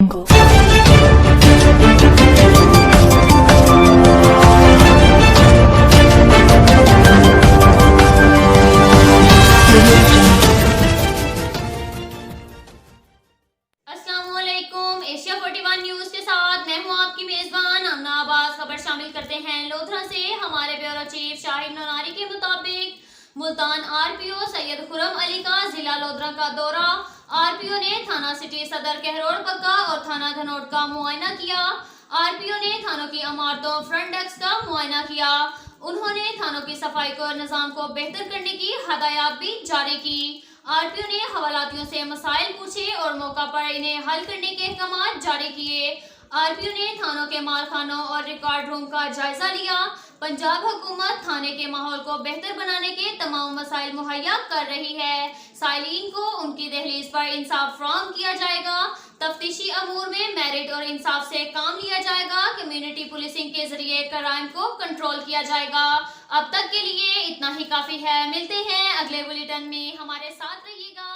السلام علیکم، Asia 41 news کے ساتھ میں ہوں آپ کی میزبان امنا عباس۔ خبر شامل کرتے ہیں لودھرا سے۔ ہمارے بیورو چیف شاہد نوناری کے مطابق ملتان آر پی او سید خرم علی کا ضلع لودھرا کا دورہ۔ آر پی او نے تھانہ سٹی صدر کہروڑ پکا اور تھانہ دھنوٹ کا معائنہ کیا۔ آر پی او نے تھانوں کی عمارتوں فرنٹ ڈیسک کا معائنہ کیا۔ انہوں نے تھانوں کی صفائی کو نظام کو بہتر کرنے کی ہدایات بھی جاری کی۔ آر پی او نے حوالاتیوں سے مسائل پوچھے اور موقع پر انہیں حل کرنے کے احکامات جاری کیے۔ آر پی او نے تھانوں کے مالخانوں اور ریکارڈ روم کا جائزہ لیا۔ پنجاب حکومت تھانے کے ماحول کو بہتر بنانے کے تمام وسائل مہیا کر رہی ہے۔ سائلین کو ان کی دہلیز پر انصاف فراہم کیا جائے گا۔ تفتیشی امور میں میرٹ اور انصاف سے کام لیا جائے گا۔ کمیونٹی پولیسنگ کے ذریعے کرائم کو کنٹرول کیا جائے گا۔ اب تک کے لیے اتنا ہی کافی ہے۔ ملتے ہیں اگلے بلیٹن میں، ہمارے ساتھ رہیے گا۔